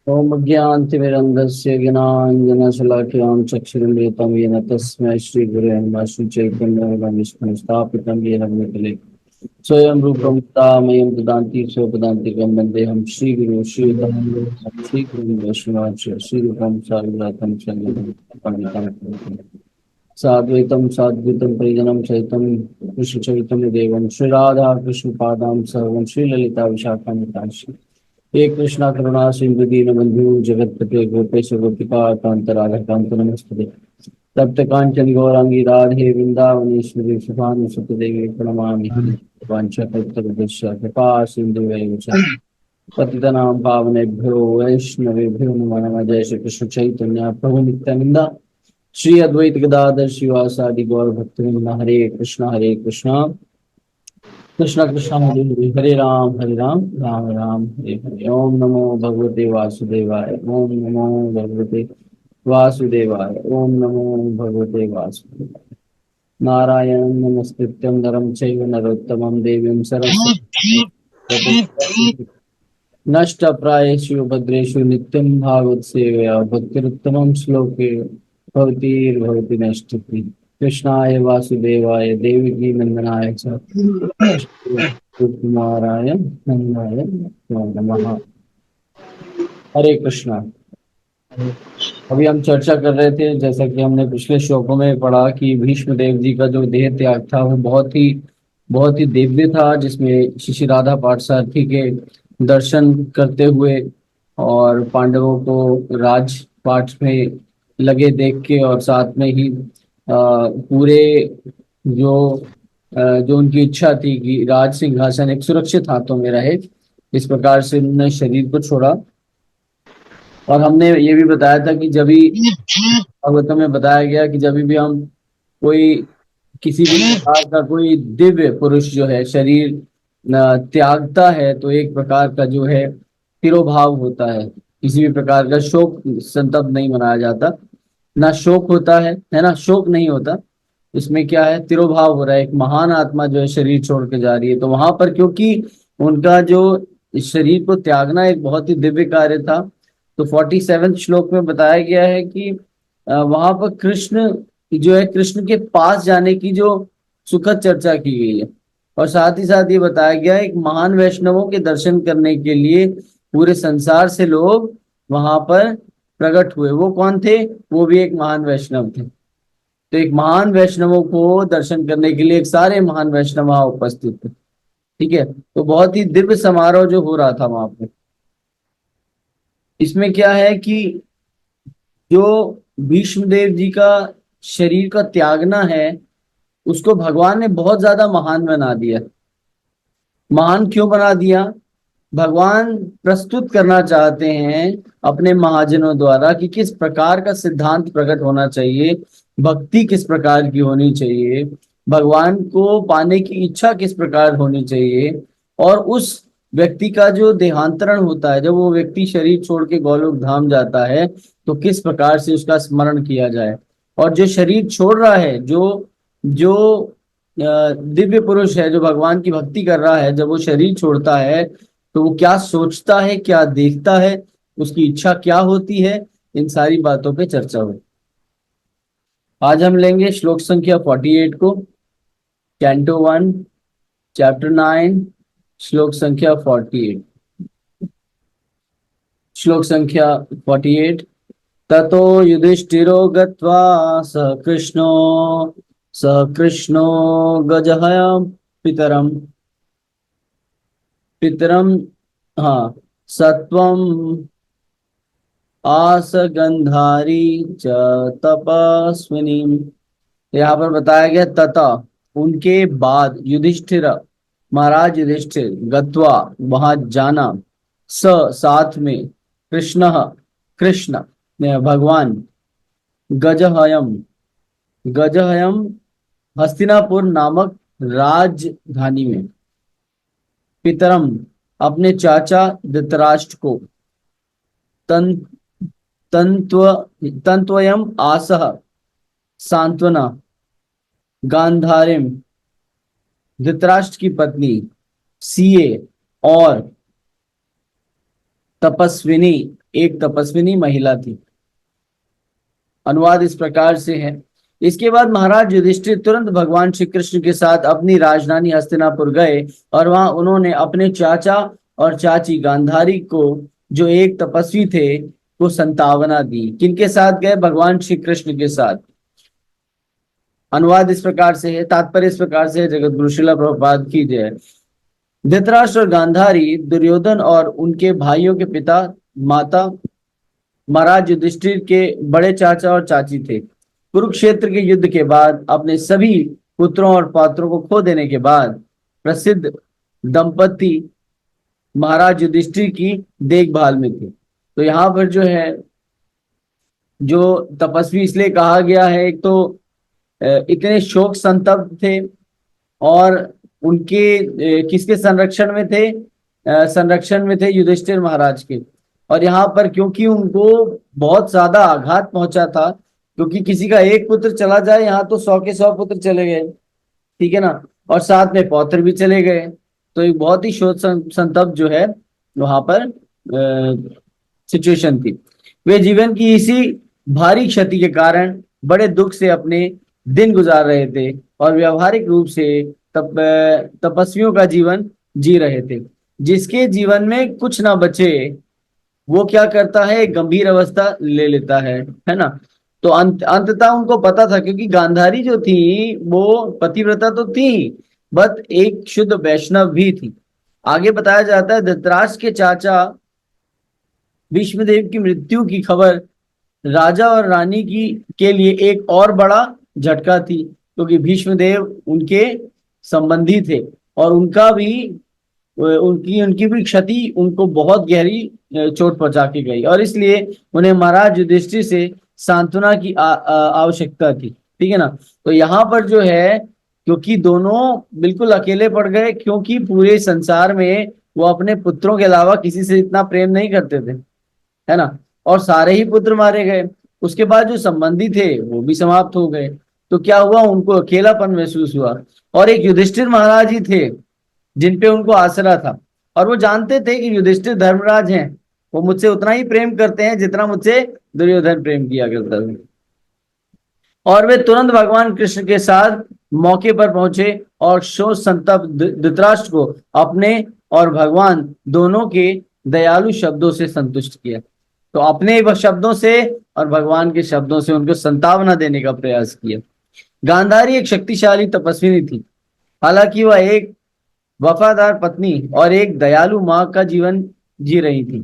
ओम ज्ञानतिमिरन्धस्य ज्ञानाञ्जनशलाकयां चक्षुरुन्मिलितं येन तस्मै श्रीगुरुवे नमः। श्रीचैतन्यमूलं स्थापितं येन भूतले स्वयं रूपं तामयं ददान्ति स्वपदान्तिकं वन्देऽहं श्रीगुरुं श्रीगुरुं वैष्णवांश्च श्रीरूपं साग्रजातं शरणं साद्वैतं साद्वैतं परिजनं सहितं कृष्णचैतन्यदेवं श्रीराधा कृष्णपादां सर्वं श्रीललिता विशाखान्वितांश्च हे कृष्णा करुणा सिंधु दीनबंधु जगतपते गोपेश गोपिका कांत राधा कांत नमस्ते तप्त कांचन गौरांगी राधे वृंदावनेश्वरी सुभानुसुत देवी प्रणमामि वाञ्छाकल्पतरुभ्यश्च कृपा सिन्धुभ्यैव च पतितनां पावनेभ्यो वैष्णवेभ्यो नमो नमः। जय श्री कृष्ण चैतन्य प्रभु नित्यानंद श्री अद्वैत गदाधर शिवासादि गौर भक्तवृंद। हरे कृष्णा कृष्ण कृष्ण हरे राम राम राम हरे हरे। ओम नमो भगवते वासुदेवाय। ओम नमो भगवते वासुदेवाय। ओम नमो भगवते वासुदेवाय। नारायण नमस्कृत्यं नरं चैव नरोत्तमं देवीं सरस्वतीं नष्टप्रायेषु भद्रेषु नित्यं भागवत सेवया भक्तिरुत्तमं श्लोके भवतीर्भवति नष्टति। कृष्णाय वासुदेवाय देवकी नंदनाय च कुमाराय नंदाय नमो नमः। हरे कृष्णा। अभी हम चर्चा कर रहे थे, जैसा कि हमने पिछले श्लोकों में पढ़ा कि भीष्म देव जी का जो देह त्याग था वो बहुत ही दिव्य था, जिसमें श्री राधा पार्थसारथी के दर्शन करते हुए और पांडवों को राजपाट में लगे देख के और साथ में ही पूरे जो जो उनकी इच्छा थी कि राज सिंहासन एक सुरक्षित हाथों में रहे, इस प्रकार से उन्होंने शरीर को छोड़ा। और हमने ये भी बताया था कि जब भी भागवतम में बताया गया कि जब भी हम कोई किसी भी प्रकार का कोई दिव्य पुरुष जो है शरीर त्यागता है तो एक प्रकार का जो है तिरोभाव होता है। किसी भी प्रकार का शोक संतप्त नहीं मनाया जाता, ना शोक होता है ना, शोक नहीं होता। इसमें क्या है, तिरोभाव हो रहा है। एक महान आत्मा जो है शरीर छोड़ के जा रही है, तो वहां पर क्योंकि उनका जो इस शरीर को त्यागना एक बहुत ही दिव्य कार्य था, तो 47वें श्लोक में बताया गया है कि वहां पर कृष्ण जो है, कृष्ण के पास जाने की जो सुखद चर्चा की गई है। और साथ ही साथ ये बताया गया है एक महान वैष्णवों के दर्शन करने के लिए पूरे संसार से लोग वहां पर प्रकट हुए। वो कौन थे? वो भी एक महान वैष्णव थे। तो एक महान वैष्णवों को दर्शन करने के लिए एक सारे महान वैष्णव वहां उपस्थित थे। ठीक है, तो बहुत ही दिव्य समारोह जो हो रहा था वहां पर। इसमें क्या है कि जो भीष्मदेव जी का शरीर का त्यागना है उसको भगवान ने बहुत ज्यादा महान बना दिया। महान क्यों बना दिया? भगवान प्रस्तुत करना चाहते हैं अपने महाजनों द्वारा कि किस प्रकार का सिद्धांत प्रकट होना चाहिए, भक्ति किस प्रकार की होनी चाहिए, भगवान को पाने की इच्छा किस प्रकार होनी चाहिए, और उस व्यक्ति का जो देहांतरण होता है, जब वो व्यक्ति शरीर छोड़ के गोलोक धाम जाता है, तो किस प्रकार से उसका स्मरण किया जाए। और जो शरीर छोड़ रहा है, जो जो दिव्य पुरुष है जो भगवान की भक्ति कर रहा है, जब वो शरीर छोड़ता है तो वो क्या सोचता है, क्या देखता है, उसकी इच्छा क्या होती है, इन सारी बातों पे चर्चा हुई। आज हम लेंगे श्लोक संख्या 48 को, कैंटो 1 चैप्टर 9 श्लोक संख्या 48। श्लोक संख्या 48। ततो युधिष्ठिरो गत्वा स कृष्णो गजहय पितरम पितरम हाँ सत्वम आसगंधारी च तपस्विनी। यहाँ पर बताया गया तथा उनके बाद युधिष्ठिर, महाराज युधिष्ठिर, गत्वा वहां जाना, स साथ में, कृष्ण कृष्ण भगवान, गजहयम गजहयम हस्तिनापुर नामक राजधानी में, पितरम अपने चाचा धृतराष्ट्र को, तन तंत्व तंत्वयम आसह सांत्वना, गांधारिम धृतराष्ट्र की पत्नी, सीए और तपस्विनी एक तपस्विनी महिला थी। अनुवाद इस प्रकार से है। इसके बाद महाराज युधिष्ठिर तुरंत भगवान श्री कृष्ण के साथ अपनी राजधानी हस्तिनापुर गए और वहां उन्होंने अपने चाचा और चाची गांधारी को, जो एक तपस्वी थे, को संतावना दी। किनके साथ गए? भगवान श्री कृष्ण के साथ। अनुवाद इस प्रकार से है, तात्पर्य इस प्रकार से है, जगत गुरु श्रील प्रभुपाद की जय। धृतराष्ट्र और गांधारी दुर्योधन और उनके भाइयों के पिता माता महाराज युधिष्ठिर के बड़े चाचा और चाची थे। कुरुक्षेत्र के युद्ध के बाद अपने सभी पुत्रों और पौत्रों को खो देने के बाद प्रसिद्ध दंपति महाराज युधिष्ठिर की देखभाल में थे। तो यहाँ पर जो है, जो तपस्वी इसलिए कहा गया है, एक तो इतने शोक संतप्त थे और उनके किसके संरक्षण में थे? संरक्षण में थे युधिष्ठिर महाराज के। और यहाँ पर क्योंकि उनको बहुत ज्यादा आघात पहुंचा था, क्योंकि किसी का एक पुत्र चला जाए, यहाँ तो 100 के 100 पुत्र चले गए, ठीक है ना, और साथ में पौत्र भी चले गए। तो एक बहुत ही शोक संतप्त जो है वहां पर सिचुएशन थी। वे जीवन की इसी भारी क्षति के कारण बड़े दुख से अपने दिन गुजार रहे थे और व्यवहारिक रूप से तपस्वियों का जीवन जी रहे थे। जिसके जीवन में कुछ ना बचे वो क्या करता है? गंभीर अवस्था ले लेता है ना। तो अंततः उनको पता था, क्योंकि गांधारी जो थी वो पतिव्रता तो थी, बट एक शुद्ध वैष्णव भी थी। आगे बताया जाता है, धृतराष्ट्र के चाचा भीष्मदेव की मृत्यु की खबर राजा और रानी की के लिए एक और बड़ा झटका थी, क्योंकि भीष्मदेव उनके संबंधी थे और उनका भी उनकी उनकी भी क्षति उनको बहुत गहरी चोट पहुंचा के गई, और इसलिए उन्हें महाराज युधिष्ठिर से सांत्वना की आवश्यकता थी, ठीक है ना। तो यहाँ पर जो है, क्योंकि दोनों बिल्कुल अकेले पड़ गए, क्योंकि पूरे संसार में वो अपने पुत्रों के अलावा किसी से इतना प्रेम नहीं करते थे, है ना, और सारे ही पुत्र मारे गए। उसके बाद जो संबंधी थे वो भी समाप्त हो गए। तो क्या हुआ? उनको अकेलापन महसूस हुआ। और एक युधिष्ठिर महाराज ही थे जिन पे उनको आसरा था, और वो जानते थे कि युधिष्ठिर धर्मराज हैं, वो मुझसे उतना ही प्रेम करते हैं जितना मुझसे दुर्योधन प्रेम किया करता था। और वे तुरंत भगवान कृष्ण के साथ मौके पर पहुंचे और शोक संतप्त धृतराष्ट्र को अपने और भगवान दोनों के दयालु शब्दों से संतुष्ट किया। तो अपने शब्दों से और भगवान के शब्दों से उनको संतावना देने का प्रयास किया। गांधारी एक शक्तिशाली तपस्विनी थी। हालांकि वह एक वफादार पत्नी और एक दयालु मां का जीवन जी रही थी।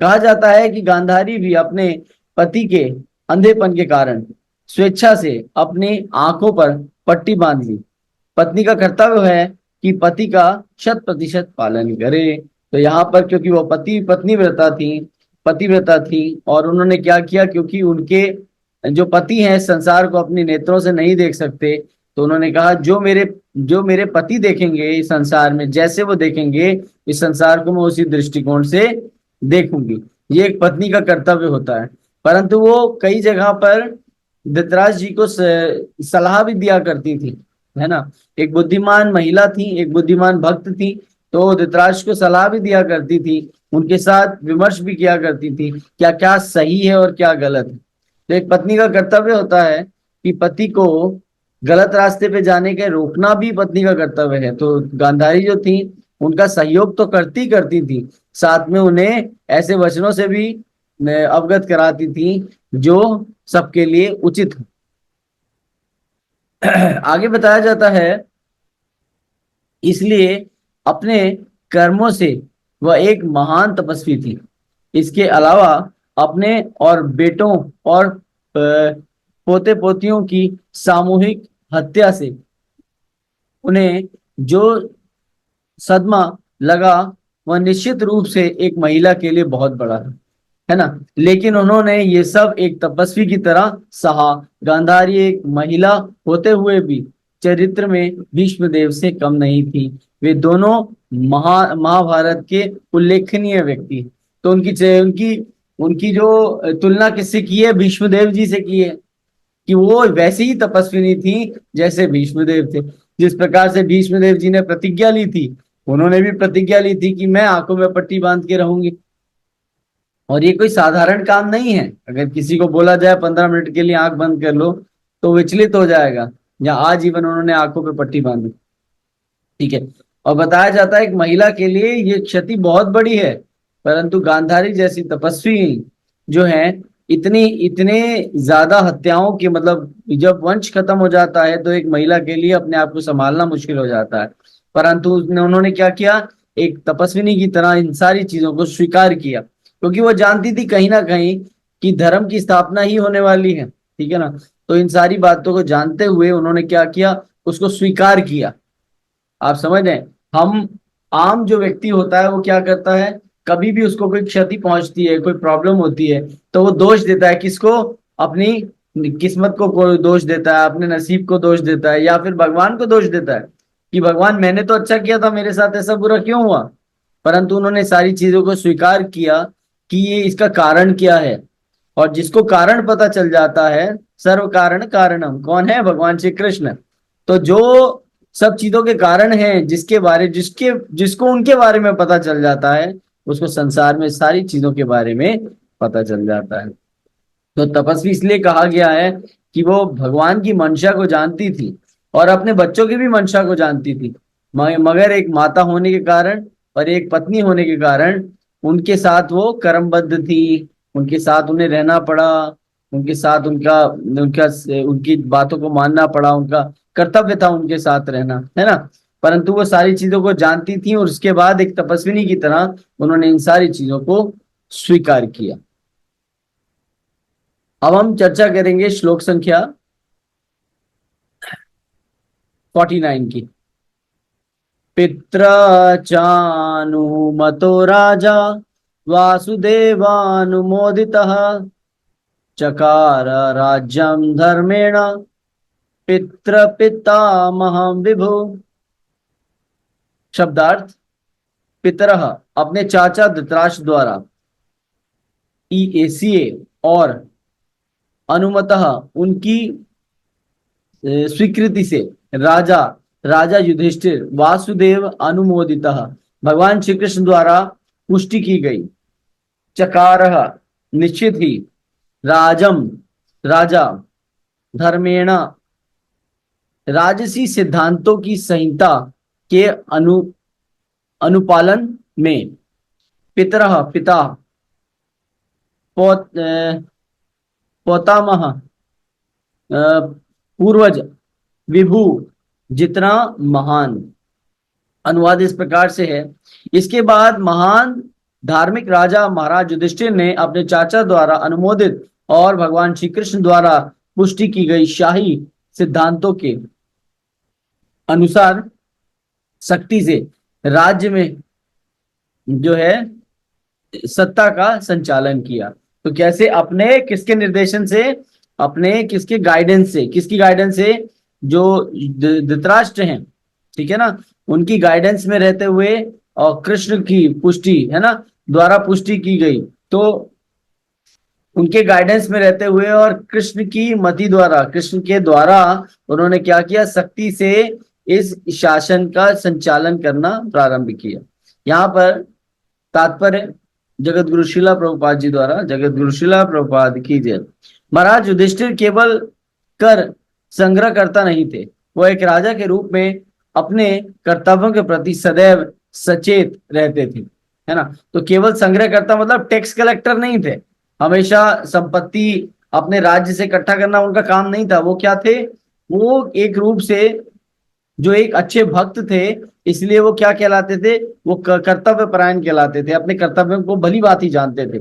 कहा जाता है कि गांधारी भी अपने पति के अंधेपन के कारण स्वेच्छा से अपनी आंखों पर पट्टी बांध ली। पत्नी का कर्तव्य है कि पति का 100% पालन करे। तो यहाँ पर क्योंकि वो पतिव्रता थी और उन्होंने क्या किया, क्योंकि उनके जो पति हैं संसार को अपनी नेत्रों से नहीं देख सकते, तो उन्होंने कहा जो मेरे पति देखेंगे इस संसार में, जैसे वो देखेंगे इस संसार को मैं उसी दृष्टिकोण से देखूंगी। ये एक पत्नी का कर्तव्य होता है। परंतु वो कई जगह पर धृतराज जी को सलाह भी दिया करती थी, है ना। एक बुद्धिमान महिला थी, एक बुद्धिमान भक्त थी, तो धृतराज को सलाह भी दिया करती थी, उनके साथ विमर्श भी किया करती थी, क्या क्या सही है और क्या गलत है। तो एक पत्नी का कर्तव्य होता है कि पति को गलत रास्ते पे जाने के रोकना भी पत्नी का कर्तव्य है। तो गांधारी जो थी उनका सहयोग तो करती थी, साथ में उन्हें ऐसे वचनों से भी अवगत कराती थी जो सबके लिए उचित है। आगे बताया जाता है, इसलिए अपने कर्मों से वह एक महान तपस्वी थी। इसके अलावा अपने और बेटों और पोते पोतियों की सामूहिक हत्या से उन्हें जो सदमा लगा वह निश्चित रूप से एक महिला के लिए बहुत बड़ा है ना। लेकिन उन्होंने ये सब एक तपस्वी की तरह सहा। गांधारी एक महिला होते हुए भी चरित्र में भीष्मदेव से कम नहीं थी। वे दोनों महाभारत के उल्लेखनीय व्यक्ति। तो उनकी उनकी जो तुलना किससे की है? भीष्मदेव जी से की है, कि वो वैसे ही तपस्विनी थी जैसे भीष्मदेव थे। जिस प्रकार से भीष्मदेव जी ने प्रतिज्ञा ली थी, उन्होंने भी प्रतिज्ञा ली थी कि मैं आंखों में पट्टी बांध के रहूंगी। और ये कोई साधारण काम नहीं है। अगर किसी को बोला जाए 15 मिनट के लिए आंख बंद कर लो तो विचलित हो जाएगा। या आजीवन उन्होंने आंखों पे पट्टी बांधी, ठीक है। और बताया जाता है एक महिला के लिए ये क्षति बहुत बड़ी है, परंतु गांधारी जैसी तपस्वी जो है, इतनी इतने ज्यादा हत्याओं के, मतलब जब वंश खत्म हो जाता है तो एक महिला के लिए अपने आप को संभालना मुश्किल हो जाता है। परंतु उन्होंने क्या किया, एक तपस्विनी की तरह इन सारी चीजों को स्वीकार किया, क्योंकि वो जानती थी कहीं ना कहीं कि धर्म की स्थापना ही होने वाली है, ठीक है ना। तो इन सारी बातों को जानते हुए उन्होंने क्या किया, उसको स्वीकार किया। आप समझ रहे हैं। हम आम जो व्यक्ति होता है वो क्या करता है, कभी भी उसको कोई क्षति पहुंचती है, कोई प्रॉब्लम होती है, तो वो दोष देता है किसको, अपनी किस्मत को कोई दोष देता है, अपने नसीब को दोष देता है, या फिर भगवान को दोष देता है कि भगवान मैंने तो अच्छा किया था, मेरे साथ ऐसा बुरा क्यों हुआ। परंतु उन्होंने सारी चीजों को स्वीकार किया कि ये इसका कारण क्या है। और जिसको कारण पता चल जाता है, सर्व कारण कारणम कौन है, भगवान श्री कृष्ण। तो जो सब चीजों के कारण हैं, जिसको उनके बारे में पता चल जाता है, उसको संसार में सारी चीजों के बारे में पता चल जाता है। तो तपस्वी इसलिए कहा गया है कि वो भगवान की मंशा को जानती थी और अपने बच्चों की भी मंशा को जानती थी। मगर एक माता होने के कारण और एक पत्नी होने के कारण उनके साथ वो कर्मबद्ध थी, उनके साथ उन्हें रहना पड़ा, उनके साथ उनका उनका उनकी बातों को मानना पड़ा, उनका कर्तव्य था उनके साथ रहना, है ना। परंतु वो सारी चीजों को जानती थी और उसके बाद एक तपस्विनी की तरह उन्होंने इन सारी चीजों को स्वीकार किया। अब हम चर्चा करेंगे श्लोक संख्या 49 की। पित्र चानुमतो राजा वासुदेवानुमोदितः चकार राज्यं धर्मेण पितृ पितामहं विभु। शब्दार्थ, पितरः अपने चाचा धृतराष्ट्र द्वारा, ईएसीए और अनुमतः उनकी स्वीकृति से, राजा राजा युधिष्ठिर, वासुदेव अनुमोदितः भगवान श्री कृष्ण द्वारा पुष्टि की गई, चकारः निश्चित ही, राजम राजा, धर्मेण राजसी सिद्धांतों की संहिता के अनुपालन में, पितरः पिता, पोतामह पूर्वज, विभु जितना महान। अनुवाद इस प्रकार से है, इसके बाद महान धार्मिक राजा महाराज युधिष्ठिर ने अपने चाचा द्वारा अनुमोदित और भगवान श्री कृष्ण द्वारा पुष्टि की गई शाही सिद्धांतों के अनुसार शक्ति से राज्य में जो है सत्ता का संचालन किया। तो कैसे, अपने किसके निर्देशन से, अपने किसके गाइडेंस से, किसकी गाइडेंस से, जो धृतराष्ट्र हैं, ठीक है ना, उनकी गाइडेंस में रहते हुए और कृष्ण की पुष्टि, है ना, द्वारा पुष्टि की गई। तो उनके गाइडेंस में रहते हुए और कृष्ण की मति द्वारा, कृष्ण के द्वारा उन्होंने क्या किया, शक्ति से इस शासन का संचालन करना प्रारंभ किया। यहाँ पर तात्पर्य जगत गुरु शिला प्रभुपाद जी द्वारा, जगत गुरु शिला प्रभुपाद की जय। महाराज युधिष्ठिर केवल कर संग्रह करता नहीं थे, वो एक राजा के रूप में अपने कर्तव्यों के प्रति सदैव सचेत रहते थे, है ना। तो केवल संग्रह करता मतलब टैक्स कलेक्टर नहीं थे, हमेशा संपत्ति अपने राज्य से इकट्ठा करना उनका काम नहीं था। वो क्या थे, वो एक रूप से जो एक अच्छे भक्त थे, इसलिए वो क्या कहलाते थे, वो कर्तव्य परायण कहलाते थे, अपने कर्तव्यों को भली भांति जानते थे,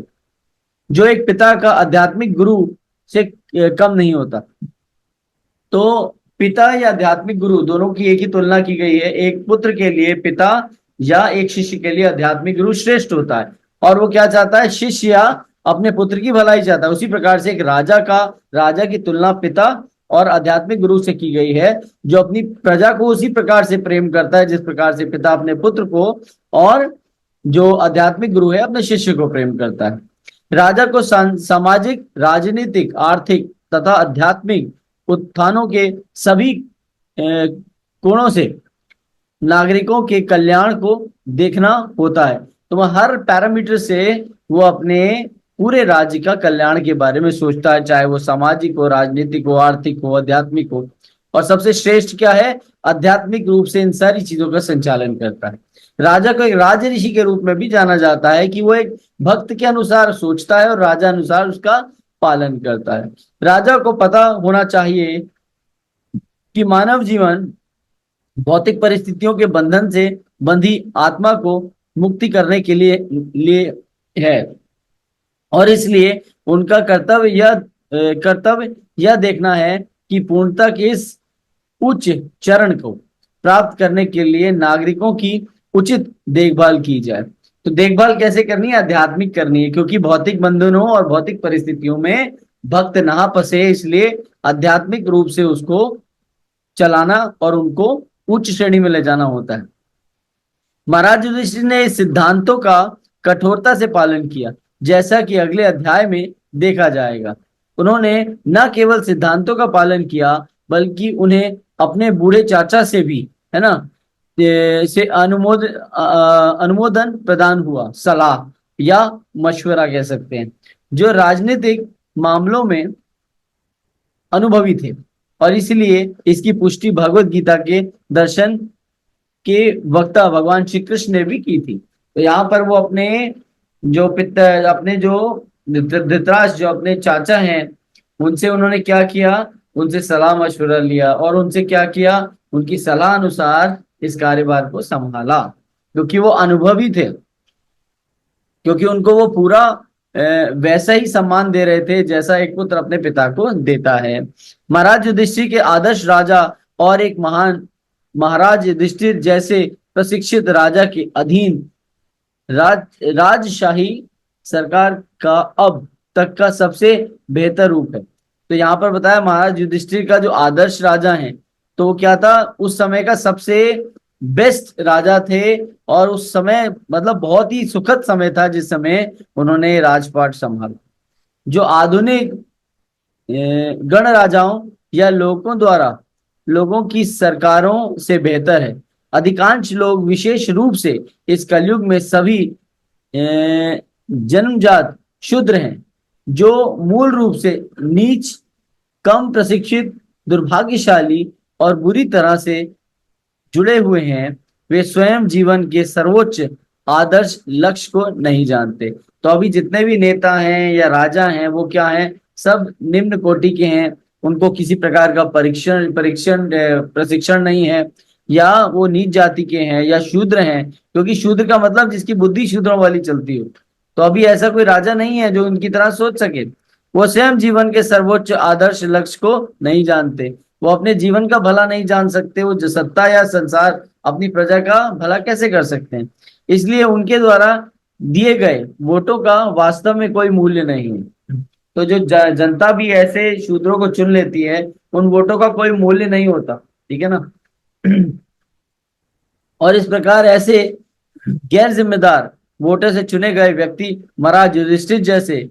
जो एक पिता का आध्यात्मिक गुरु से कम नहीं होता। तो पिता या आध्यात्मिक गुरु दोनों की एक ही तुलना की गई है। एक पुत्र के लिए पिता या एक शिष्य के लिए आध्यात्मिक गुरु श्रेष्ठ होता है, और वो क्या चाहता है, शिष्य या अपने पुत्र की भलाई चाहता है। उसी प्रकार से एक राजा की तुलना पिता और आध्यात्मिक गुरु से की गई है, जो अपनी प्रजा को उसी प्रकार से प्रेम करता है जिस प्रकार से पिता अपने पुत्र को, और जो आध्यात्मिक गुरु है अपने शिष्य को प्रेम करता है। राजा को सामाजिक, राजनीतिक, आर्थिक तथा आध्यात्मिक उत्थानों के सभी कोणों से नागरिकों के कल्याण को देखना होता है। तो वह हर पैरामीटर से वो अपने पूरे राज्य का कल्याण के बारे में सोचता है, चाहे वो सामाजिक हो, राजनीतिक हो, आर्थिक हो, आध्यात्मिक हो। और सबसे श्रेष्ठ क्या है, आध्यात्मिक रूप से इन सारी चीजों का संचालन करता है। राजा को एक राज ऋषि के रूप में भी जाना जाता है कि वो एक भक्त के अनुसार सोचता है और राजा अनुसार उसका पालन करता है। राजा को पता होना चाहिए कि मानव जीवन भौतिक परिस्थितियों के बंधन से बंधी आत्मा को मुक्ति करने के लिए है, और इसलिए उनका कर्तव्य यह देखना है कि पूर्णतः के इस उच्च चरण को प्राप्त करने के लिए नागरिकों की उचित देखभाल की जाए। तो देखभाल कैसे करनी है, आध्यात्मिक करनी है, क्योंकि भौतिक बंधनों और भौतिक परिस्थितियों में भक्त ना फंसे, इसलिए आध्यात्मिक रूप से उसको चलाना और उनको उच्च श्रेणी में ले जाना होता है। महाराज युधिष्ठिर ने इस सिद्धांतों का कठोरता से पालन किया, जैसा कि अगले अध्याय में देखा जाएगा। उन्होंने न केवल सिद्धांतों का पालन किया, बल्कि उन्हें अपने बूढ़े चाचा से भी, है ना, से अनुमोदन प्रदान हुआ, सलाह या मशवरा कह सकते हैं, जो राजनीतिक मामलों में अनुभवी थे। और इसलिए इसकी पुष्टि भगवत गीता के दर्शन के वक्ता भगवान श्री कृष्ण ने भी की थी। तो यहाँ पर वो अपने जो धृतराष्ट्र, जो अपने चाचा हैं, उनसे उन्होंने क्या किया, उनसे सलाह मशवरा लिया और उनसे क्या किया, उनकी सलाह अनुसार इस कार्यभार को संभाला, क्योंकि वो अनुभवी थे, क्योंकि उनको वो पूरा वैसा ही सम्मान दे रहे थे जैसा एक पुत्र अपने पिता को देता है। महाराज युधिष्ठिर के आदर्श राजा और एक महान महाराज युधिष्ठिर जैसे प्रशिक्षित राजा के अधीन राजशाही सरकार का अब तक का सबसे बेहतर रूप है। तो यहाँ पर बताया महाराज युधिष्ठिर का जो आदर्श राजा है, तो वो क्या था, उस समय का सबसे बेस्ट राजा थे, और उस समय मतलब बहुत ही सुखद समय था जिस समय उन्होंने राजपाट संभाला। जो आधुनिक गण राजाओं या लोगों की सरकारों से बेहतर है। अधिकांश लोग, विशेष रूप से इस कलयुग में सभी जन्मजात शूद्र हैं, जो मूल रूप से नीच, कम प्रशिक्षित, दुर्भाग्यशाली और बुरी तरह से जुड़े हुए हैं। वे स्वयं जीवन के सर्वोच्च आदर्श लक्ष्य को नहीं जानते। तो अभी जितने भी नेता हैं या राजा हैं, वो क्या हैं, सब निम्न कोटि के हैं। उनको किसी प्रकार का प्रशिक्षण नहीं है, या वो नीच जाति के हैं या शूद्र हैं, क्योंकि शूद्र का मतलब जिसकी बुद्धि शूद्रों वाली चलती हो। तो अभी ऐसा कोई राजा नहीं है जो उनकी तरह सोच सके। वो स्वयं जीवन के सर्वोच्च आदर्श लक्ष्य को नहीं जानते, वो अपने जीवन का भला नहीं जान सकते, वो जो सत्ता या संसार अपनी प्रजा का भला कैसे कर सकते हैं। इसलिए उनके द्वारा दिए गए वोटों का वास्तव में कोई मूल्य नहीं है। तो जो जनता भी ऐसे शूद्रों को चुन लेती है, उन वोटों का कोई मूल्य नहीं होता, ठीक है ना। और इस प्रकार ऐसे गैर जिम्मेदार वोटर से चुने गए व्यक्ति महाराज युधिष्ठिर जैसे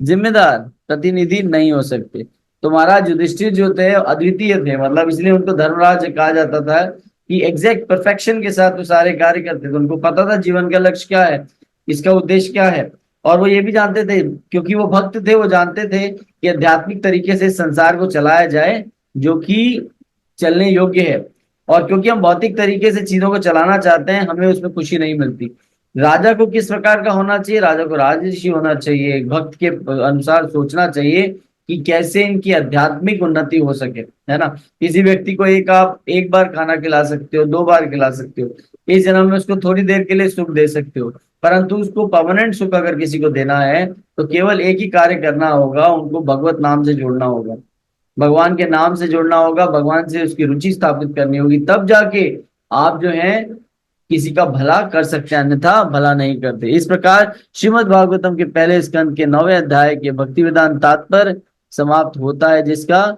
जिम्मेदार प्रतिनिधि नहीं हो सकते। तो महाराज युधिष्ठिर जो थे अद्वितीय थे, मतलब इसलिए उनको धर्मराज कहा जाता था कि एग्जैक्ट परफेक्शन के साथ वो सारे कार्य करते थे। उनको पता था जीवन का लक्ष्य क्या है, इसका उद्देश्य क्या है, और वो ये भी जानते थे, क्योंकि वो भक्त थे, वो जानते थे कि आध्यात्मिक तरीके से संसार को चलाया जाए जो कि चलने योग्य है। और क्योंकि हम भौतिक तरीके से चीजों को चलाना चाहते हैं, हमें उसमें खुशी नहीं मिलती। राजा को किस प्रकार का होना चाहिए, राजा को राजऋषि होना चाहिए, एक भक्त के अनुसार सोचना चाहिए कि कैसे इनकी आध्यात्मिक उन्नति हो सके, है ना। किसी व्यक्ति को आप एक बार खाना खिला सकते हो, 2 बार खिला सकते हो, इस जन्म में उसको थोड़ी देर के लिए सुख दे सकते हो, परंतु उसको परमानेंट सुख अगर किसी को देना है तो केवल एक ही कार्य करना होगा, उनको भगवत नाम से जोड़ना होगा, भगवान के नाम से जोड़ना होगा, भगवान से उसकी रुचि स्थापित करनी होगी, तब जाके आप जो है किसी का भला कर सकते हैं, अन्यथा भला नहीं करते। इस प्रकार श्रीमद् भागवतम के पहले स्कंद के 9वें अध्याय के भक्ति वेदांत तात्पर्य समाप्त होता है, जिसका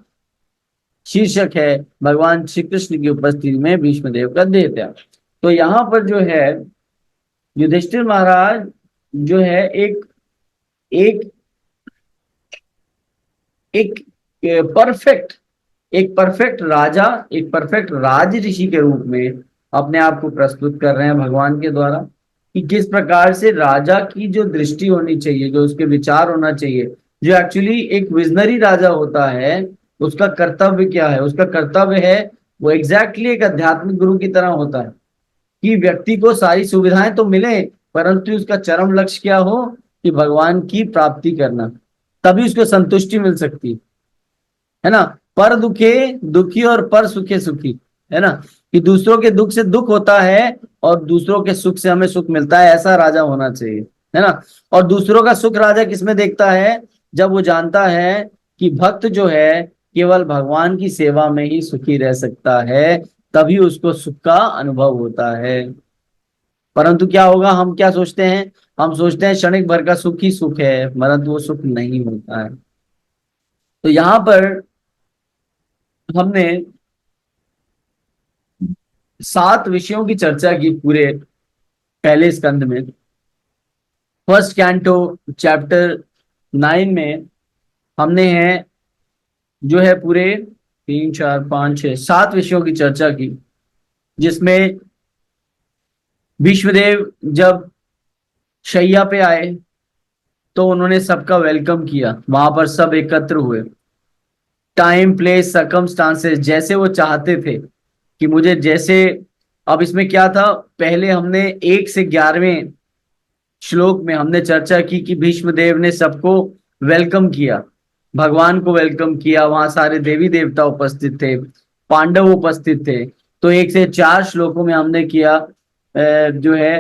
शीर्षक है भगवान श्री कृष्ण की उपस्थिति में भीष्म देव का देह त्याग। तो यहाँ पर जो है युधिष्ठिर महाराज जो है एक एक एक परफेक्ट राजा, एक परफेक्ट राज ऋषि के रूप में अपने आप को प्रस्तुत कर रहे हैं भगवान के द्वारा। कि किस प्रकार से राजा की जो दृष्टि होनी चाहिए, जो उसके विचार होना चाहिए, जो एक्चुअली एक विजनरी राजा होता है, उसका कर्तव्य क्या है। उसका कर्तव्य है वो एग्जैक्टली एक आध्यात्मिक गुरु की तरह होता है कि व्यक्ति को सारी सुविधाएं तो मिले, परंतु उसका चरम लक्ष्य क्या हो कि भगवान की प्राप्ति करना, तभी उसको संतुष्टि मिल सकती है ना। पर दुखे दुखी और पर सुखे सुखी, है ना, कि दूसरों के दुख से दुख होता है और दूसरों के सुख से हमें सुख मिलता है, ऐसा राजा होना चाहिए, है ना। और दूसरों का सुख राजा किसमें देखता है, जब वो जानता है कि भक्त जो है केवल भगवान की सेवा में ही सुखी रह सकता है, तभी उसको सुख का अनुभव होता है। परंतु क्या होगा, हम क्या सोचते हैं, हम सोचते हैं क्षणिक भर का सुख ही सुख है, परंतु वो सुख नहीं होता है। तो यहाँ पर हमने 7 विषयों की चर्चा की पूरे पहले स्कंद में। फर्स्ट कैंटो चैप्टर 9 में हमने है जो है पूरे 3 4 5 6 7 विषयों की चर्चा की, जिसमें भीष्मदेव जब शैया पे आए तो उन्होंने सबका वेलकम किया, वहां पर सब एकत्र हुए। टाइम प्लेस सर्कमस्टांसेस जैसे वो चाहते थे कि मुझे जैसे, अब इसमें क्या था, पहले हमने 1 से 11वें श्लोक में हमने चर्चा की कि भीष्मदेव ने सबको वेलकम किया, भगवान को वेलकम किया, वहां सारे देवी देवता उपस्थित थे, पांडव उपस्थित थे। तो 1 से 4 श्लोकों में हमने किया जो है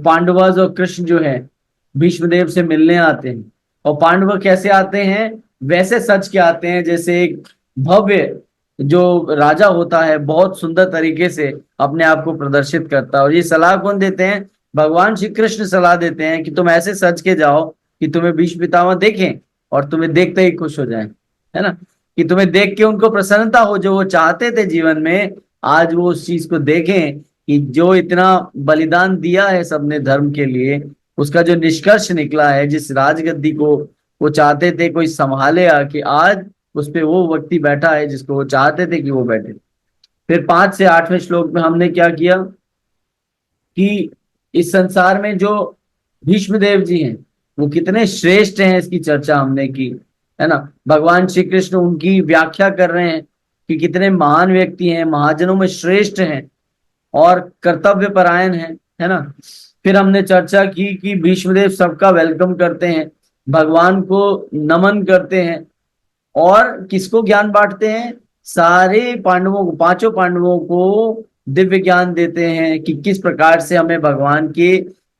पांडवज और कृष्ण जो है भीष्मदेव से मिलने आते हैं। और पांडव कैसे आते हैं, वैसे सच के आते हैं जैसे एक भव्य जो राजा होता है बहुत सुंदर तरीके से अपने आप को प्रदर्शित करता है। और ये सलाह कौन देते हैं, भगवान श्री कृष्ण सलाह देते हैं कि तुम ऐसे सज के जाओ कि तुम्हें भीष्म पितामह देखें और तुम्हें देखते ही खुश हो जाएं, है ना, कि तुम्हें देख के उनको प्रसन्नता हो, जो वो चाहते थे जीवन में, आज वो उस चीज को देखें कि जो इतना बलिदान दिया है सबने धर्म के लिए, उसका जो निष्कर्ष निकला है, जिस राजगद्दी को वो चाहते थे कोई संभाले आके, आज उस पे वो व्यक्ति बैठा है जिसको वो चाहते थे कि वो बैठे। फिर 5 से 8वें श्लोक में हमने क्या किया कि इस संसार में जो भीष्म देव जी हैं वो कितने श्रेष्ठ हैं, इसकी चर्चा हमने की, है ना। भगवान श्री कृष्ण उनकी व्याख्या कर रहे हैं कि कितने महान व्यक्ति हैं, महाजनों में श्रेष्ठ हैं और कर्तव्य परायण है ना। फिर हमने चर्चा की कि भीष्मदेव सबका वेलकम करते हैं, भगवान को नमन करते हैं और किसको ज्ञान बांटते हैं, सारे पांडवों को, 5 पांडवों को दिव्य ज्ञान देते हैं कि किस प्रकार से हमें भगवान के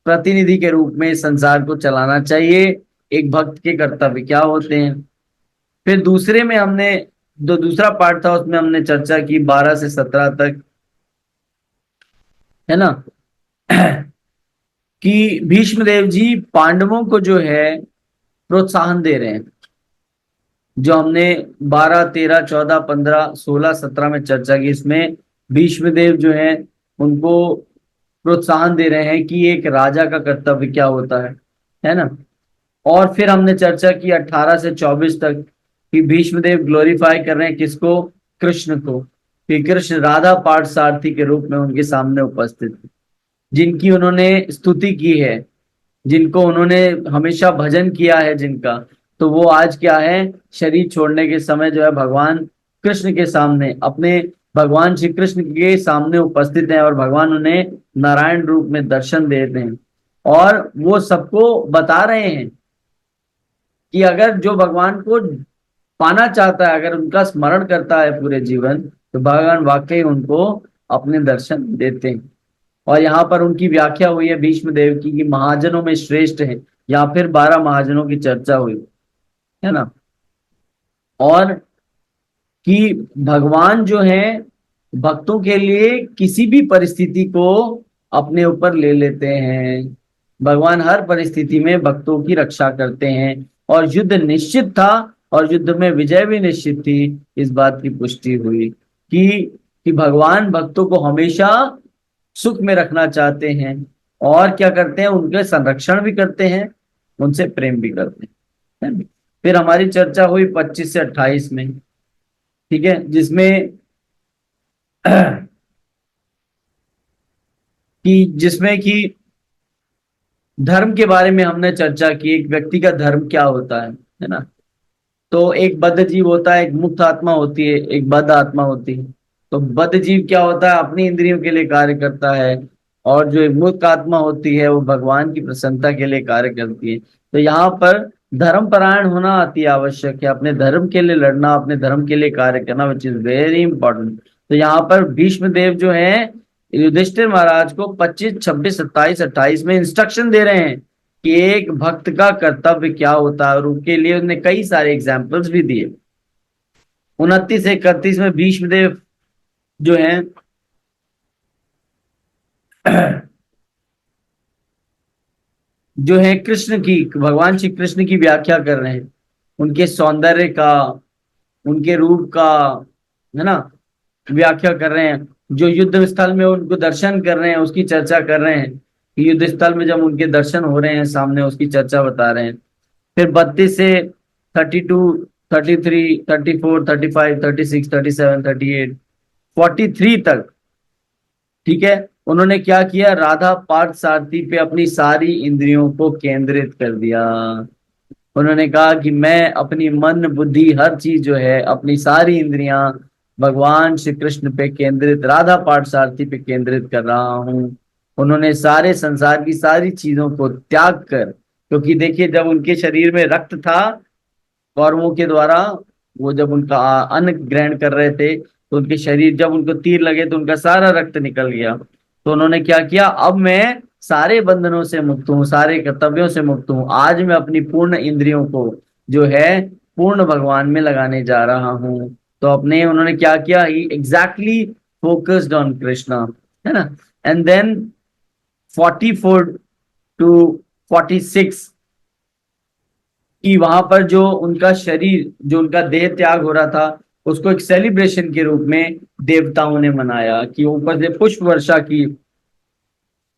प्रतिनिधि के रूप में संसार को चलाना चाहिए, एक भक्त के कर्तव्य क्या होते हैं। फिर दूसरे में हमने जो दूसरा पार्ट था उसमें हमने चर्चा की 12 से 17 तक, है ना, कि भीष्मदेव जी पांडवों को जो है प्रोत्साहन दे रहे हैं। जो हमने 12 13 14 15 16 17 में चर्चा की, इसमें भीष्मदेव जो है उनको प्रोत्साहन दे रहे हैं कि एक राजा का कर्तव्य क्या होता है ना। और फिर हमने चर्चा की 18 से 24 तक कि भीष्मदेव ग्लोरीफाई कर रहे हैं किसको, कृष्ण को, कि कृष्ण राधा पार्थसारथी के रूप में उनके सामने उपस्थित है, जिनकी उन्होंने स्तुति की है, जिनको उन्होंने हमेशा भजन किया है जिनका, तो वो आज क्या है, शरीर छोड़ने के समय जो है भगवान कृष्ण के सामने, अपने भगवान श्री कृष्ण के सामने उपस्थित हैं और भगवान उन्हें नारायण रूप में दर्शन दे रहे हैं। और वो सबको बता रहे हैं कि अगर जो भगवान को पाना चाहता है, अगर उनका स्मरण करता है पूरे जीवन, तो भगवान वाकई उनको अपने दर्शन देते हैं। और यहाँ पर उनकी व्याख्या हुई है भीष्म देव की कि महाजनों में श्रेष्ठ है, या फिर 12 महाजनों की चर्चा हुई, है ना। और कि भगवान जो है भक्तों के लिए किसी भी परिस्थिति को अपने ऊपर ले लेते हैं, भगवान हर परिस्थिति में भक्तों की रक्षा करते हैं। और युद्ध निश्चित था और युद्ध में विजय भी निश्चित थी, इस बात की पुष्टि हुई कि भगवान भक्तों को हमेशा सुख में रखना चाहते हैं और क्या करते हैं, उनके संरक्षण भी करते हैं, उनसे प्रेम भी करते हैं। फिर हमारी चर्चा हुई 25 से 28 में, ठीक है, जिसमें कि जिसमें कि धर्म के बारे में हमने चर्चा की, एक व्यक्ति का धर्म क्या होता है ना। तो एक बद्ध जीव होता है, एक मुक्त आत्मा होती है, एक बद्ध आत्मा होती है। तो बद्ध जीव क्या होता है, अपनी इंद्रियों के लिए कार्य करता है, और जो एक मुक्त आत्मा होती है वो भगवान की प्रसन्नता के लिए कार्य करती है। तो यहाँ पर धर्म परायण होना अति आवश्यक है, अपने धर्म के लिए लड़ना, अपने धर्म के लिए कार्य करना, विच इज वेरी इंपॉर्टेंट। तो यहाँ पर भीष्म देव जो है युधिष्ठिर महाराज को 25, 26, 27, 28 में इंस्ट्रक्शन दे रहे हैं कि एक भक्त का कर्तव्य क्या होता है, और उसके लिए उन्होंने कई सारे एग्जाम्पल्स भी दिए। 29 से 31 में भीष्मदेव जो है जो है कृष्ण की, भगवान श्री कृष्ण की व्याख्या कर रहे हैं, उनके सौंदर्य का, उनके रूप का, है ना, व्याख्या कर रहे हैं। जो युद्ध स्थल में उनको दर्शन कर रहे हैं उसकी चर्चा कर रहे हैं, कि युद्ध स्थल में जब उनके दर्शन हो रहे हैं सामने, उसकी चर्चा बता रहे हैं। फिर 32 से 32, 33, 34, 35, 36, 37, 38, 43 तक, ठीक है, उन्होंने क्या किया, राधा पार्थ सारथी पे अपनी सारी इंद्रियों को केंद्रित कर दिया। उन्होंने कहा कि मैं अपनी मन बुद्धि हर चीज जो है, अपनी सारी इंद्रियां भगवान श्री कृष्ण पे केंद्रित, राधा पार्थ सारथी पे केंद्रित कर रहा हूँ। उन्होंने सारे संसार की सारी चीजों को त्याग कर, क्योंकि देखिए जब उनके शरीर में रक्त था कौरवों के द्वारा, वो जब उनका अन्न ग्रहण कर रहे थे, तो उनके शरीर, जब उनको तीर लगे तो उनका सारा रक्त निकल गया। तो उन्होंने क्या किया, अब मैं सारे बंधनों से मुक्त हूँ, सारे कर्तव्यों से मुक्त हूँ, आज मैं अपनी पूर्ण इंद्रियों को जो है पूर्ण भगवान में लगाने जा रहा हूँ। तो अपने उन्होंने क्या किया, ही एग्जैक्टली फोकस्ड ऑन कृष्णा, है ना। एंड देन 44 to 46 कि वहां पर जो उनका शरीर, जो उनका देह त्याग हो रहा था, उसको एक सेलिब्रेशन के रूप में देवताओं ने मनाया, कि ऊपर से पुष्प वर्षा की,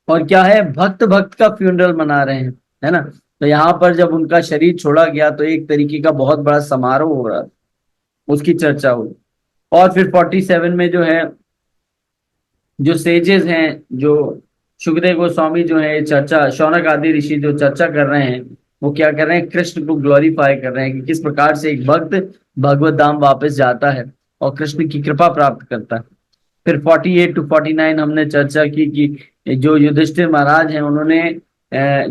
और क्या है, भक्त भक्त का फ्यूनरल मना रहे हैं, है ना। तो यहाँ पर जब उनका शरीर छोड़ा गया तो एक तरीके का बहुत बड़ा समारोह हो रहा था, उसकी चर्चा हुई। और फिर 47 में जो है, जो सेजेस हैं, जो सुखदेव गोस्वामी जो है चर्चा, शौनक आदि ऋषि जो चर्चा कर रहे हैं, वो क्या कर रहे हैं, कृष्ण को ग्लोरीफाई कर रहे हैं, कि किस प्रकार से एक भक्त भगवत धाम वापस जाता है और कृष्ण की कृपा प्राप्त करता है। फिर 48 to 49 हमने चर्चा की कि जो युधिष्ठिर महाराज हैं, उन्होंने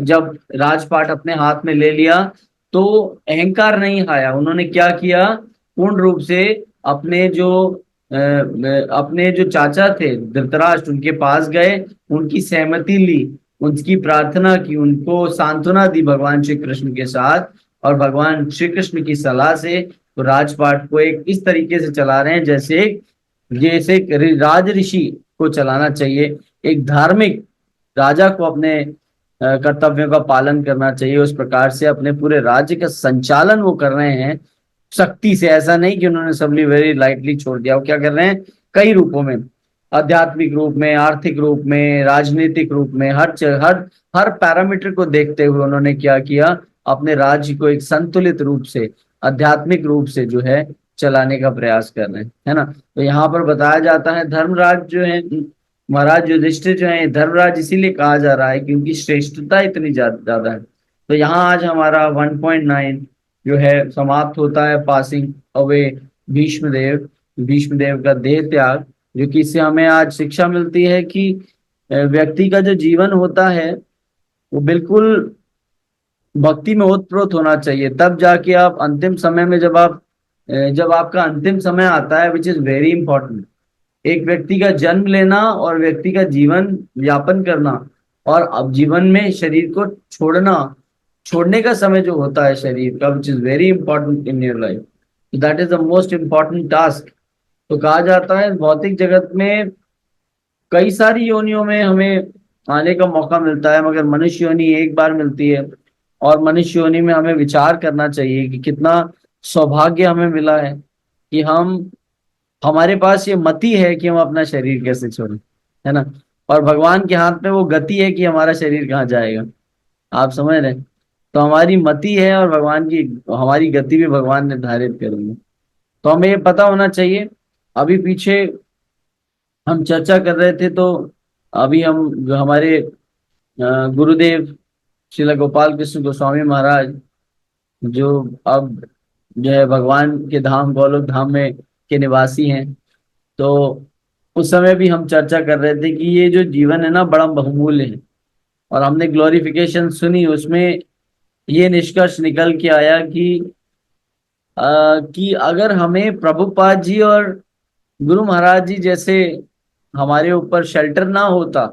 जब राजपाट अपने हाथ में ले लिया तो अहंकार नहीं आया। उन्होंने क्या किया, पूर्ण रूप से अपने जो अपने जो चाचा थे धृतराष्ट्र, उनके पास गए, उनकी सहमति ली, उनकी प्रार्थना की, उनको सांत्वना दी भगवान श्री कृष्ण के साथ, और भगवान श्री कृष्ण की सलाह से तो राजपाट को एक इस तरीके से चला रहे हैं जैसे जैसे एक राज ऋषि को चलाना चाहिए, एक धार्मिक राजा को अपने कर्तव्यों का पालन करना चाहिए, उस प्रकार से अपने पूरे राज्य का संचालन वो कर रहे हैं सख्ती से। ऐसा नहीं कि उन्होंने सबली वेरी लाइटली छोड़ दिया, वो क्या कर रहे हैं, कई रूपों में, आध्यात्मिक रूप में, आर्थिक रूप में, राजनीतिक रूप में, हर हर पैरामीटर को देखते हुए उन्होंने क्या किया, अपने राज्य को एक संतुलित रूप से, आध्यात्मिक रूप से जो है चलाने का प्रयास कर रहे हैं, है ना। तो यहाँ पर बताया जाता है धर्मराज जो है, महाराज युधिष्ठिर जो है, धर्मराज इसीलिए कहा जा रहा है कि उनकी श्रेष्ठता इतनी ज्यादा है। तो यहाँ आज हमारा 1.9 जो है समाप्त होता है, पासिंग अवे भीष्मदेव, भीष्मदेव का देह त्याग। जो कि इससे हमें आज शिक्षा मिलती है कि व्यक्ति का जो जीवन होता है वो बिल्कुल भक्ति में ओतप्रोत होना चाहिए, तब जाके आप अंतिम समय में, जब आपका अंतिम समय आता है, विच इज वेरी इंपॉर्टेंट, एक व्यक्ति का जन्म लेना और व्यक्ति का जीवन यापन करना, और अब जीवन में शरीर को छोड़ना, छोड़ने का समय जो होता है शरीर का, which is very important in your life, that is the most important task. तो कहा जाता है भौतिक जगत में कई सारी योनियों में हमें आने का मौका मिलता है, मगर मनुष्य योनि एक बार मिलती है, और मनुष्य योनि में हमें विचार करना चाहिए कि कितना सौभाग्य हमें मिला है, कि हम, हमारे पास ये मति है कि हम अपना शरीर कैसे छोड़ें, है ना। और भगवान के हाथ में वो गति है कि हमारा शरीर कहाँ जाएगा, आप समझ रहे हैं। तो हमारी मति है, और भगवान की, हमारी गति भी भगवान निर्धारित करेंगे। तो हमें ये पता होना चाहिए। अभी पीछे हम चर्चा कर रहे थे, तो अभी हम जो हमारे गुरुदेव श्रील गोपाल कृष्ण गोस्वामी महाराज, जो अब जो है भगवान के धाम गोलोक धाम में के निवासी हैं, तो उस समय भी हम चर्चा कर रहे थे कि ये जो जीवन है ना बड़ा बहुमूल्य है। और हमने ग्लोरिफिकेशन सुनी, उसमें ये निष्कर्ष निकल के आया कि अगर हमें प्रभुपाद जी और गुरु महाराज जी जैसे हमारे ऊपर शेल्टर ना होता,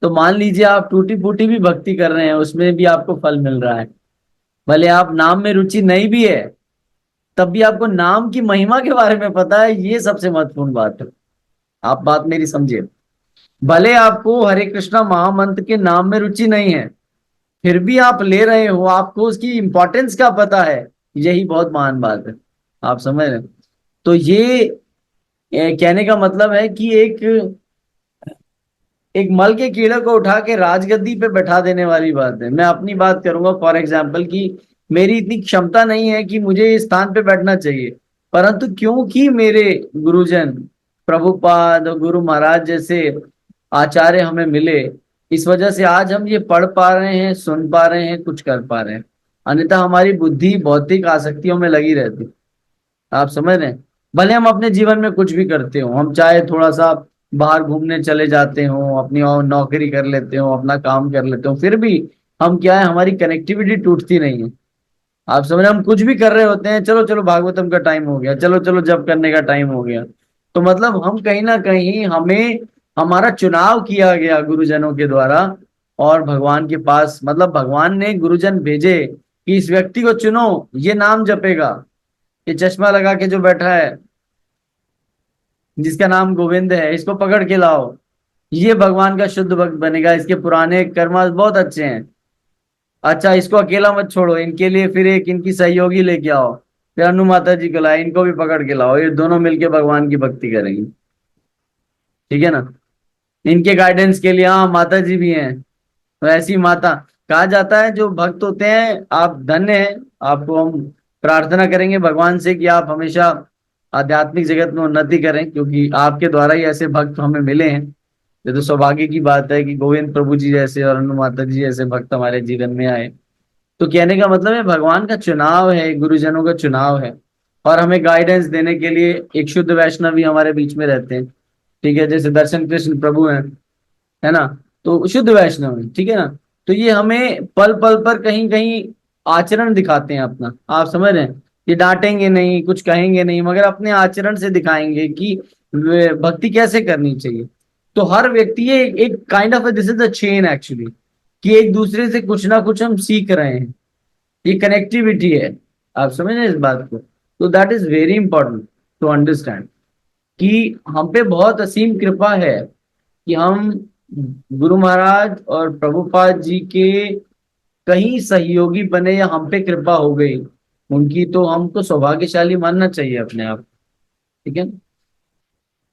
तो मान लीजिए आप टूटी फूटी भी भक्ति कर रहे हैं, उसमें भी आपको फल मिल रहा है। भले आप नाम में रुचि नहीं भी है, तब भी आपको नाम की महिमा के बारे में पता है, ये सबसे महत्वपूर्ण बात है। आप बात मेरी समझिए। भले आपको हरे कृष्णा महामंत्र के नाम में रुचि नहीं है, फिर भी आप ले रहे हो, आपको उसकी इंपॉर्टेंस का पता है, यही बहुत महान बात है। आप समझ रहे हैं? तो ये कहने का मतलब है कि एक एक मल के कीड़े को उठा के राजगद्दी पे बैठा देने वाली बात है। मैं अपनी बात करूंगा फॉर एग्जाम्पल कि मेरी इतनी क्षमता नहीं है कि मुझे इस स्थान पे बैठना चाहिए, परंतु क्योंकि मेरे गुरुजन प्रभुपाद और गुरु महाराज जैसे आचार्य हमें मिले, इस वजह से आज हम ये पढ़ पा रहे हैं, सुन पा रहे हैं, कुछ कर पा रहे हैं। अन्यथा हमारी बुद्धि भौतिक आसक्तियों में लगी रहती। आप समझ रहे हैं? भले हम अपने जीवन में कुछ भी करते हो, हम चाहे थोड़ा सा बाहर घूमने चले जाते हो, अपनी और नौकरी कर लेते हो, अपना काम कर लेते हो, फिर भी हम क्या है, हमारी कनेक्टिविटी टूटती नहीं है। आप समझ रहे हैं? हम कुछ भी कर रहे होते हैं, चलो चलो भागवतम का टाइम हो गया, चलो चलो जप करने का टाइम हो गया। तो मतलब हम कहीं ना कहीं हमें हमारा चुनाव किया गया गुरुजनों के द्वारा, और भगवान के पास मतलब भगवान ने गुरुजन भेजे कि इस व्यक्ति को चुनो, ये नाम जपेगा, ये चश्मा लगा के जो बैठा है जिसका नाम गोविंद है, इसको पकड़ के लाओ, ये भगवान का शुद्ध भक्त बनेगा, इसके पुराने कर्म बहुत अच्छे हैं। अच्छा, इसको अकेला मत छोड़ो, इनके लिए फिर एक इनकी सहयोगी लेके आओ, फिर अनु माता जी को लाए, इनको भी पकड़ के लाओ, ये दोनों मिलके भगवान की भक्ति करेंगे। ठीक है ना? इनके गाइडेंस के लिए हाँ माता जी भी हैं। तो ऐसी माता कहा जाता है, जो भक्त होते हैं आप धन्य हैं। आपको हम प्रार्थना करेंगे भगवान से कि आप हमेशा आध्यात्मिक जगत में उन्नति करें, क्योंकि आपके द्वारा ही ऐसे भक्त हमें मिले हैं। ये तो सौभाग्य की बात है कि गोविंद प्रभु जी जैसे और अनु माता जी जैसे भक्त हमारे जीवन में आए। तो कहने का मतलब है भगवान का चुनाव है, गुरुजनों का चुनाव है, और हमें गाइडेंस देने के लिए एक शुद्ध वैष्णव भी हमारे बीच में रहते हैं। ठीक है, जैसे दर्शन कृष्ण प्रभु हैं, है ना? तो शुद्ध वैष्णव है, ठीक है ना? तो ये हमें पल पल पर कहीं कहीं आचरण दिखाते हैं अपना। आप समझ रहे हैं? ये डांटेंगे नहीं, कुछ कहेंगे नहीं, मगर अपने आचरण से दिखाएंगे कि भक्ति कैसे करनी चाहिए। तो हर व्यक्ति ये एक kind of this is the chain actually, कि एक दूसरे से कुछ ना कुछ हम सीख रहे हैं, ये कनेक्टिविटी है। आप समझ रहे हैं इस बात को? तो that is very important to understand कि हम पे बहुत असीम कृपा है कि हम गुरु महाराज और प्रभुपाद जी के कहीं सहयोगी बने, या हम पे कृपा हो गई उनकी, तो हमको सौभाग्यशाली मानना चाहिए अपने आप। ठीक है।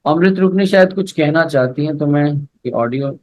अमृत रूप ने शायद कुछ कहना चाहती हैं, तो मैं ऑडियो